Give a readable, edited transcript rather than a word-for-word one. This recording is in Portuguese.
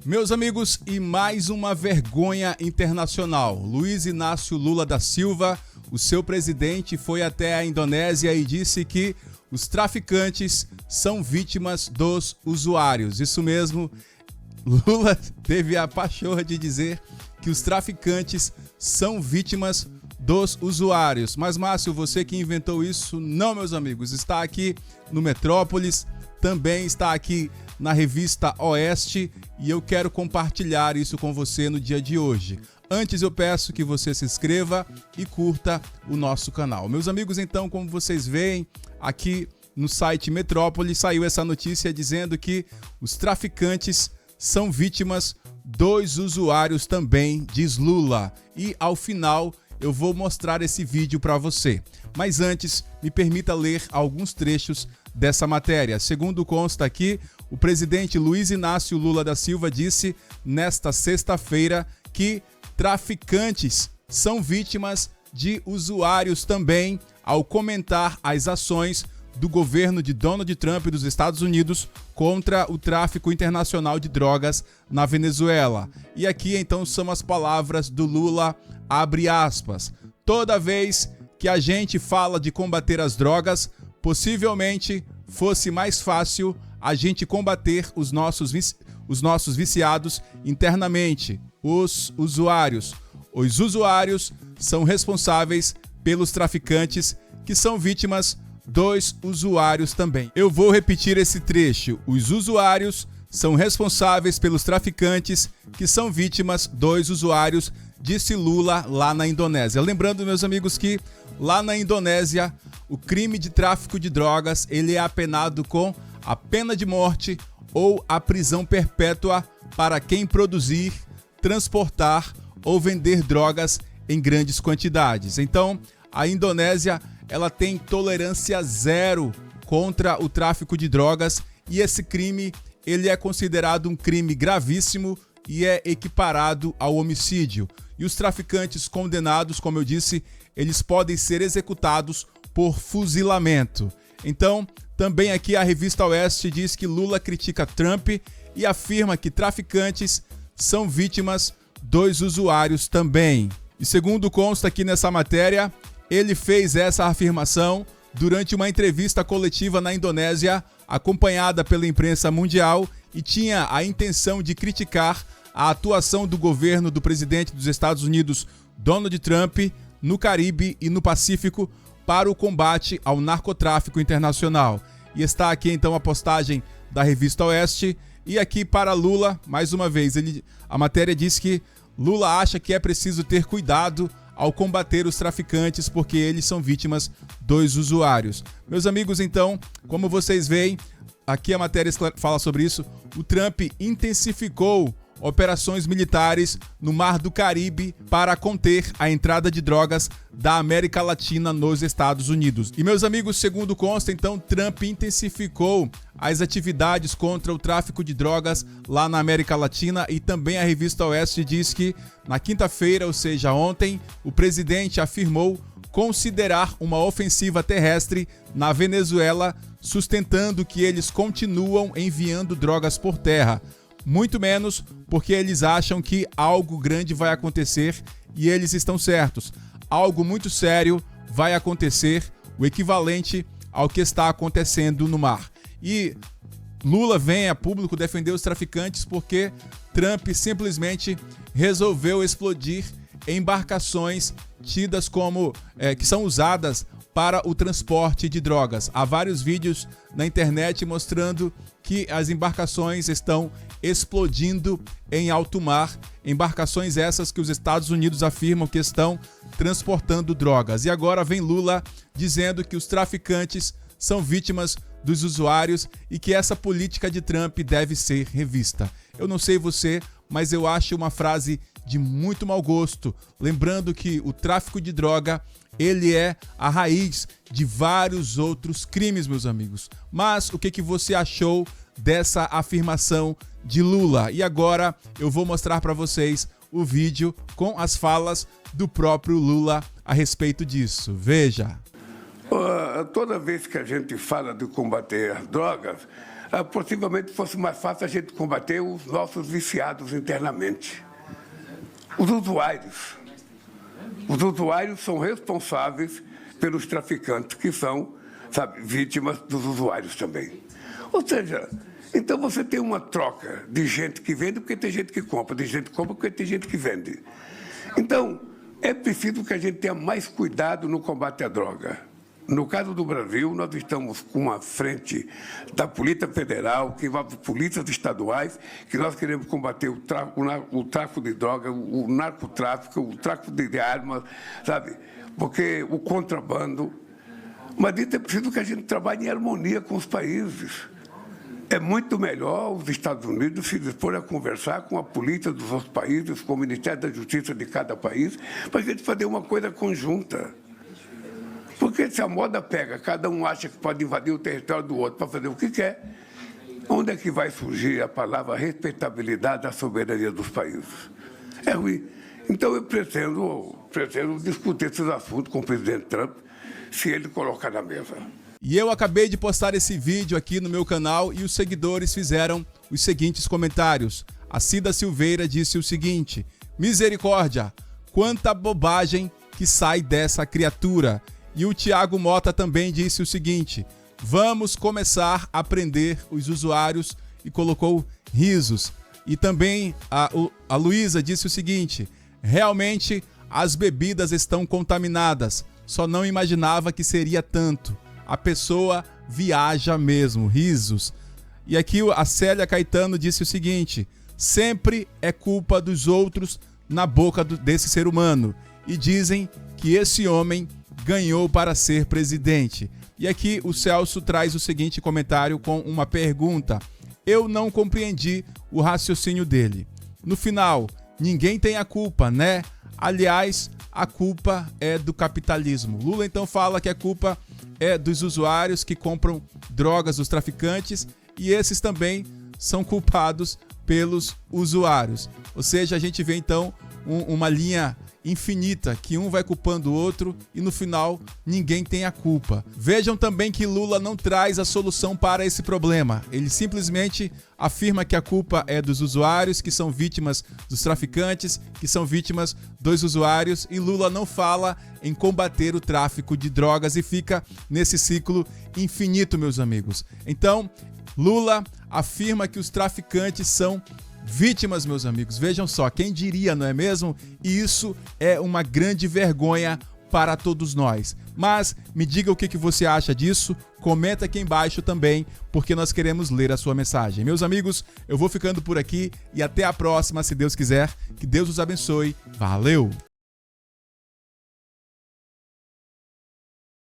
Meus amigos, e mais uma vergonha internacional. Luiz Inácio Lula da Silva, o seu presidente, foi até a Indonésia e disse que os traficantes são vítimas dos usuários. Isso mesmo, Lula teve a pachorra de dizer que os traficantes são vítimas dos usuários. Mas, Márcio, você que inventou isso, não, meus amigos. Está aqui no Metrópolis, também está aqui na revista Oeste e eu quero compartilhar isso com você no dia de hoje. Antes eu peço que você se inscreva e curta o nosso canal. Meus amigos, então, como vocês veem, aqui no site Metrópolis saiu essa notícia dizendo que os traficantes são vítimas dos usuários também, diz Lula. E ao final eu vou mostrar esse vídeo para você. Mas antes, me permita ler alguns trechos dessa matéria. Segundo consta aqui, o presidente Luiz Inácio Lula da Silva disse nesta sexta-feira que traficantes são vítimas de usuários também, ao comentar as ações do governo de Donald Trump dos Estados Unidos contra o tráfico internacional de drogas na Venezuela. E aqui então são as palavras do Lula, abre aspas: toda vez que a gente fala de combater as drogas, possivelmente fosse mais fácil a gente combater os nossos viciados internamente, os usuários. Os usuários são responsáveis pelos traficantes, que são vítimas dos usuários também. Eu vou repetir esse trecho. Os usuários são responsáveis pelos traficantes, que são vítimas dos usuários, disse Lula lá na Indonésia. Lembrando, meus amigos, que lá na Indonésia o crime de tráfico de drogas ele é apenado com a pena de morte ou a prisão perpétua para quem produzir, transportar ou vender drogas em grandes quantidades. Então, a Indonésia ela tem tolerância zero contra o tráfico de drogas e esse crime ele é considerado um crime gravíssimo e é equiparado ao homicídio. E os traficantes condenados, como eu disse, eles podem ser executados por fuzilamento. Então, também aqui a revista Oeste diz que Lula critica Trump e afirma que traficantes são vítimas dos usuários também. E segundo consta aqui nessa matéria, ele fez essa afirmação durante uma entrevista coletiva na Indonésia, acompanhada pela imprensa mundial, e tinha a intenção de criticar a atuação do governo do presidente dos Estados Unidos, Donald Trump, no Caribe e no Pacífico para o combate ao narcotráfico internacional. E está aqui então a postagem da revista Oeste. E aqui para Lula, mais uma vez, a matéria diz que Lula acha que é preciso ter cuidado ao combater os traficantes porque eles são vítimas dos usuários. Meus amigos, então, como vocês veem, aqui a matéria fala sobre isso, o Trump intensificou operações militares no Mar do Caribe para conter a entrada de drogas da América Latina nos Estados Unidos. E, meus amigos, segundo consta, então, Trump intensificou as atividades contra o tráfico de drogas lá na América Latina e também a revista Oeste diz que na quinta-feira, ou seja, ontem, o presidente afirmou considerar uma ofensiva terrestre na Venezuela, sustentando que eles continuam enviando drogas por terra. Muito menos porque eles acham que algo grande vai acontecer e eles estão certos. Algo muito sério vai acontecer, o equivalente ao que está acontecendo no mar. E Lula vem a público defender os traficantes porque Trump simplesmente resolveu explodir embarcações tidas como que são usadas para o transporte de drogas. Há vários vídeos na internet mostrando que as embarcações estão explodindo em alto mar, embarcações essas que os Estados Unidos afirmam que estão transportando drogas. E agora vem Lula dizendo que os traficantes são vítimas dos usuários e que essa política de Trump deve ser revista. Eu não sei você, mas eu acho uma frase de muito mau gosto, lembrando que o tráfico de droga ele é a raiz de vários outros crimes, meus amigos. Mas o que você achou dessa afirmação de Lula? E agora eu vou mostrar para vocês o vídeo com as falas do próprio Lula a respeito disso. Veja. Toda vez que a gente fala de combater drogas, possivelmente fosse mais fácil a gente combater os nossos viciados internamente. Os usuários. Os usuários são responsáveis pelos traficantes, que são, sabe, vítimas dos usuários também. Ou seja, então você tem uma troca de gente que vende porque tem gente que compra, de gente que compra porque tem gente que vende. Então, é preciso que a gente tenha mais cuidado no combate à droga. No caso do Brasil, nós estamos com uma frente da Polícia Federal, que envolve polícias estaduais, que nós queremos combater o tráfico de droga, o narcotráfico, o tráfico de armas, sabe? Porque o contrabando. Mas isso é preciso que a gente trabalhe em harmonia com os países. É muito melhor os Estados Unidos se dispor a conversar com a polícia dos outros países, com o Ministério da Justiça de cada país, para a gente fazer uma coisa conjunta. Porque se a moda pega, cada um acha que pode invadir o território do outro para fazer o que quer, onde é que vai surgir a palavra respeitabilidade da soberania dos países? É ruim. Então eu pretendo discutir esses assuntos com o presidente Trump, se ele colocar na mesa. E eu acabei de postar esse vídeo aqui no meu canal e os seguidores fizeram os seguintes comentários. A Cida Silveira disse o seguinte: misericórdia, quanta bobagem que sai dessa criatura. E o Thiago Mota também disse o seguinte: vamos começar a prender os usuários, e colocou risos. E também a Luísa disse o seguinte: realmente as bebidas estão contaminadas, só não imaginava que seria tanto. A pessoa viaja mesmo, risos. E aqui a Célia Caetano disse o seguinte: sempre é culpa dos outros na boca desse ser humano. E dizem que esse homem ganhou para ser presidente. E aqui o Celso traz o seguinte comentário com uma pergunta. Eu não compreendi o raciocínio dele. No final, ninguém tem a culpa, né? Aliás, a culpa é do capitalismo. Lula então fala que a culpa é dos usuários que compram drogas dos traficantes e esses também são culpados pelos usuários. Ou seja, a gente vê então uma linha infinita, que um vai culpando o outro e no final ninguém tem a culpa. Vejam também que Lula não traz a solução para esse problema. Ele simplesmente afirma que a culpa é dos usuários, que são vítimas dos traficantes, que são vítimas dos usuários, e Lula não fala em combater o tráfico de drogas e fica nesse ciclo infinito, meus amigos. Então, Lula afirma que os traficantes são vítimas, meus amigos. Vejam só, quem diria, não é mesmo? E isso é uma grande vergonha para todos nós. Mas me diga o que você acha disso, comenta aqui embaixo também, porque nós queremos ler a sua mensagem. Meus amigos, eu vou ficando por aqui e até a próxima, se Deus quiser. Que Deus os abençoe. Valeu!